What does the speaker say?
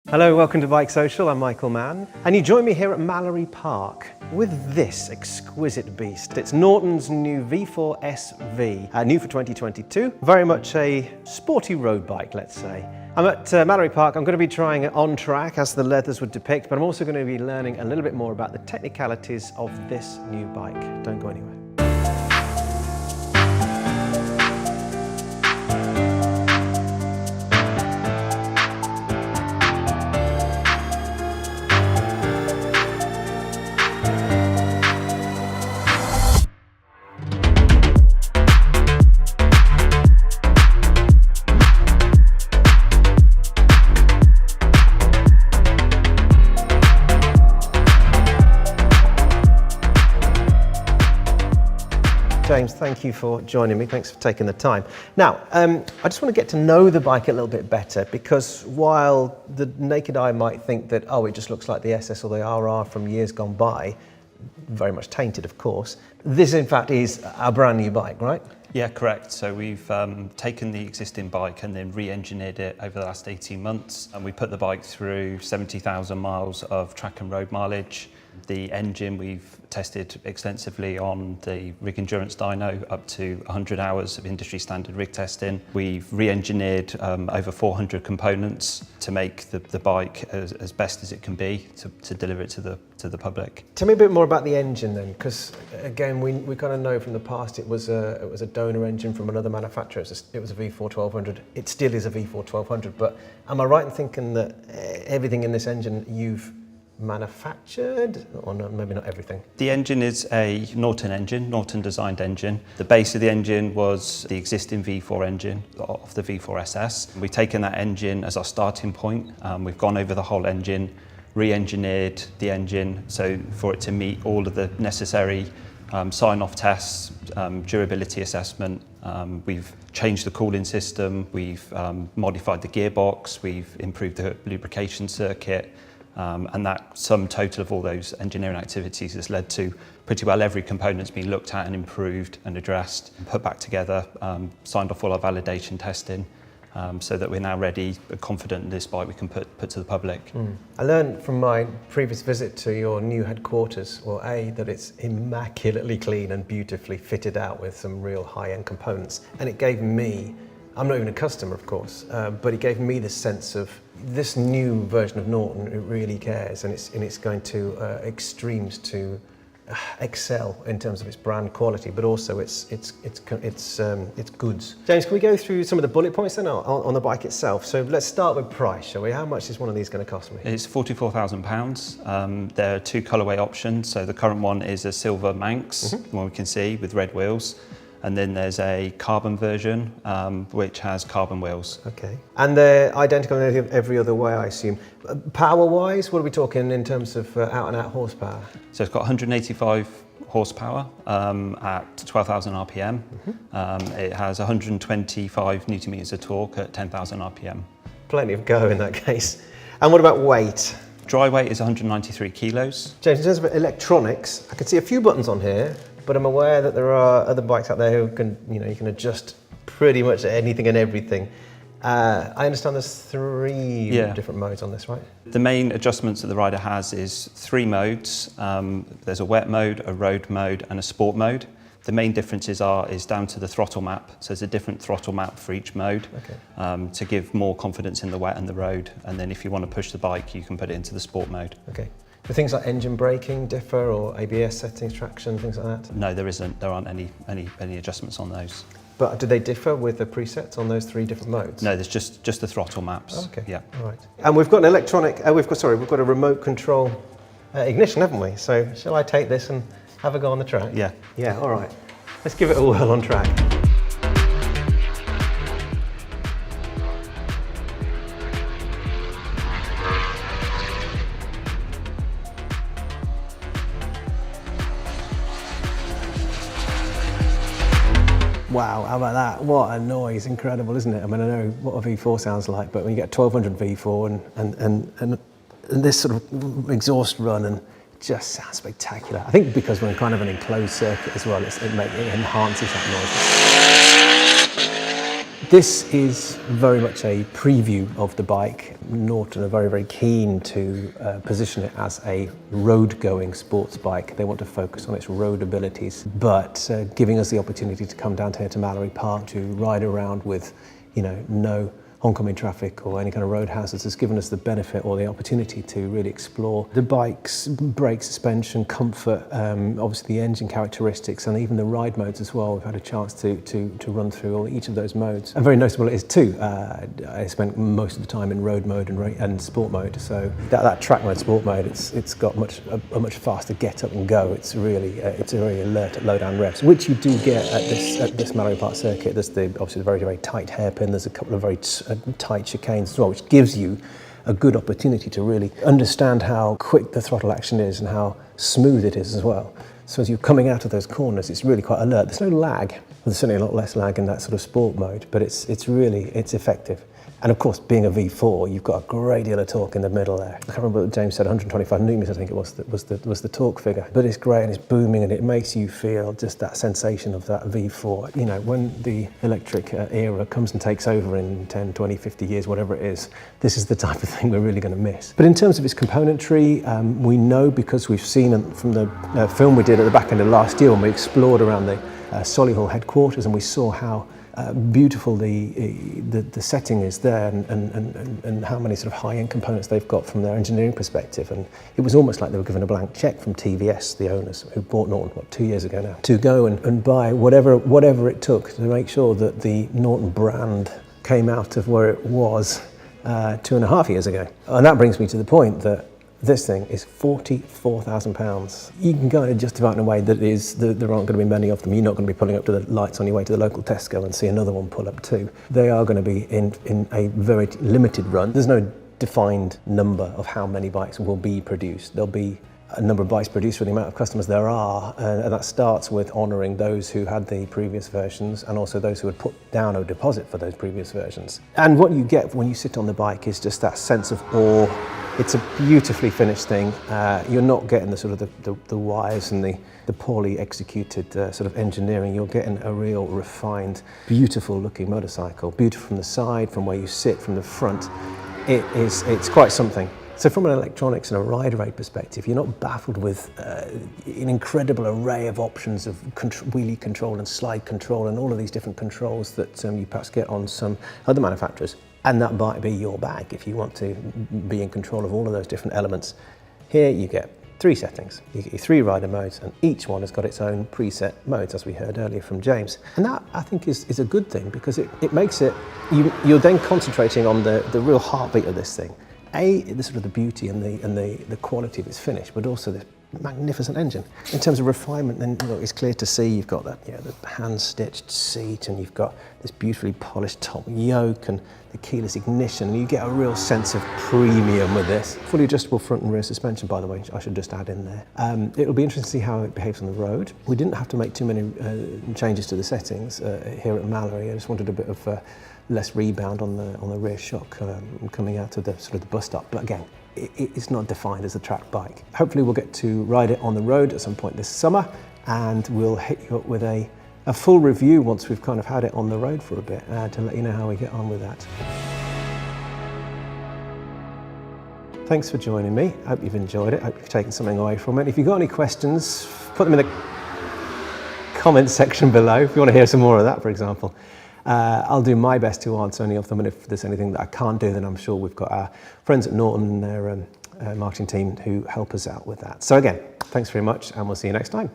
Hello, welcome to BikeSocial. I'm Michael Mann, and you join me here at Mallory Park with this exquisite beast. It's Norton's new V4SV, new for 2022. Very much a sporty road bike, let's say. I'm at Mallory Park. I'm going to be trying it on track, as the leathers would depict, but I'm also going to be learning a little bit more about the technicalities of this new bike. Don't go anywhere. James, thank you for joining me. Thanks for taking the time. Now, I just want to get to know the bike a little bit better, because while the naked eye might think that, oh, it just looks like the SS or the RR from years gone by, very much tainted, of course, this in fact is a brand new bike, right? Yeah, correct. So we've taken the existing bike and then re-engineered it over the last 18 months. And we put the bike through 70,000 miles of track and road mileage. The engine we've tested extensively on the rig endurance dyno, up to 100 hours of industry standard rig testing. We've re-engineered over 400 components to make the bike as best as it can be to deliver it to the public. Tell me a bit more about the engine then, because again, we kind of know from the past it was a donor engine from another manufacturer. It was a V4 1200. It still is a V4 1200, but am I right in thinking that everything in this engine you've manufactured, or no, maybe not everything? The engine is a Norton engine, Norton designed engine. The base of the engine was the existing V4 engine of the V4SS. We've taken that engine as our starting point. We've gone over the whole engine, re-engineered the engine so for it to meet all of the necessary sign-off tests, durability assessment. We've changed the cooling system, we've modified the gearbox, we've improved the lubrication circuit. And that sum total of all those engineering activities has led to pretty well every component's been looked at and improved and addressed, put back together, signed off all our validation testing, so that we're now ready, confident in this bike we can put to the public. I learned from my previous visit to your new headquarters, that it's immaculately clean and beautifully fitted out with some real high-end components. And it gave me, I'm not even a customer of course, but it gave me the sense of this new version of Norton, it really cares, and it's going to extremes to excel in terms of its brand quality, but also its goods. James, can we go through some of the bullet points then on the bike itself? So let's start with price, shall we? How much is one of these going to cost me? It's £44,000. There are two colourway options. So the current one is a silver Manx, the one we can see with red wheels. And then there's a carbon version, which has carbon wheels. Okay. And they're identical in every other way, I assume. Power-wise, what are we talking in terms of out-and-out horsepower? So it's got 185 horsepower at 12,000 RPM. It has 125 newton meters of torque at 10,000 RPM. Plenty of go in that case. And what about weight? Dry weight is 193 kilos. James, in terms of electronics, I can see a few buttons on here, but I'm aware that there are other bikes out there who can, you can adjust pretty much anything and everything. I understand there's three different modes on this, right? The main adjustments that the rider has is three modes. There's a wet mode, a road mode, and a sport mode. The main differences is down to the throttle map. So there's a different throttle map for each mode, to give more confidence in the wet and the road. And then if you want to push the bike, you can put it into the sport mode. Okay. Do things like engine braking differ, or ABS settings, traction, things like that? No, there isn't. There aren't any adjustments on those. But do they differ with the presets on those three different modes? No, there's just the throttle maps. Oh, okay. Yeah. All right. And we've got an electronic. We've got a remote control ignition, haven't we? So shall I take this and have a go on the track? Yeah. Yeah. All right. Let's give it a whirl on track. Wow, how about that? What a noise, incredible, isn't it? I mean, I know what a V4 sounds like, but when you get 1200 V4 and this sort of exhaust run, and it just sounds spectacular. I think because we're in kind of an enclosed circuit as well, it enhances that noise. This is very much a preview of the bike. Norton are very, very keen to position it as a road-going sports bike. They want to focus on its road abilities, but giving us the opportunity to come down here to Mallory Park to ride around with, no oncoming traffic or any kind of road hazards has given us the benefit or the opportunity to really explore the bike's brake, suspension, comfort, obviously the engine characteristics, and even the ride modes as well. We've had a chance to run through each of those modes. And very notable it is too, I spent most of the time in road mode and sport mode. So that track mode, sport mode, it's got a much faster get up and go. It's really it's a very alert at low down revs, which you do get at this Mallory Park circuit. There's obviously the very, very tight hairpin. There's a couple of very tight chicanes as well, which gives you a good opportunity to really understand how quick the throttle action is and how smooth it is as well. So as you're coming out of those corners, it's really quite alert. There's no lag. There's certainly a lot less lag in that sort of sport mode, but it's effective. And of course, being a V4, you've got a great deal of torque in the middle there. I can't remember what James said, 125 newtons, I think it was the torque figure. But it's great and it's booming and it makes you feel just that sensation of that V4. When the electric era comes and takes over in 10, 20, 50 years, whatever it is, this is the type of thing we're really going to miss. But in terms of its componentry, we know because we've seen from the film we did at the back end of last year when we explored around the Solihull headquarters and we saw how beautiful the setting is there and how many sort of high-end components they've got from their engineering perspective. And it was almost like they were given a blank check from TVS, the owners, who bought Norton, 2 years ago now, to go and buy whatever it took to make sure that the Norton brand came out of where it was 2.5 years ago. And that brings me to the point that this thing is £44,000. You can kind of just about in a way that there aren't going to be many of them. You're not going to be pulling up to the lights on your way to the local Tesco and see another one pull up too. They are going to be in a very limited run. There's no defined number of how many bikes will be produced. There'll be a number of bikes produced for the amount of customers there are, and that starts with honouring those who had the previous versions and also those who had put down a deposit for those previous versions. And what you get when you sit on the bike is just that sense of awe. It's a beautifully finished thing. You're not getting the sort of the wires and the poorly executed sort of engineering. You're getting a real refined, beautiful looking motorcycle. Beautiful from the side, from where you sit, from the front. It's quite something. So from an electronics and a rider aid perspective, you're not baffled with an incredible array of options of wheelie control and slide control and all of these different controls that you perhaps get on some other manufacturers. And that might be your bag if you want to be in control of all of those different elements. Here you get 3 settings. You get your 3 rider modes, and each one has got its own preset modes, as we heard earlier from James. And that, I think, is a good thing because it makes it, you're then concentrating on the real heartbeat of this thing. The sort of the beauty and the quality of its finish, but also the magnificent engine. In terms of refinement, then it's clear to see you've got that, the hand-stitched seat, and you've got this beautifully polished top yoke and the keyless ignition, and you get a real sense of premium with this. Fully adjustable front and rear suspension, by the way, I should just add in there. It'll be interesting to see how it behaves on the road. We didn't have to make too many changes to the settings here at Mallory. I just wanted a bit of less rebound on the rear shock coming out of the sort of the bus stop. But again, it's not defined as a track bike. Hopefully we'll get to ride it on the road at some point this summer, and we'll hit you up with a full review once we've kind of had it on the road for a bit to let you know how we get on with that. Thanks for joining me. I hope you've enjoyed it. I hope you've taken something away from it. If you've got any questions, put them in the comments section below if you want to hear some more of that, for example. I'll do my best to answer any of them, and if there's anything that I can't do, then I'm sure we've got our friends at Norton and their marketing team who help us out with that. So again, thanks very much, and we'll see you next time.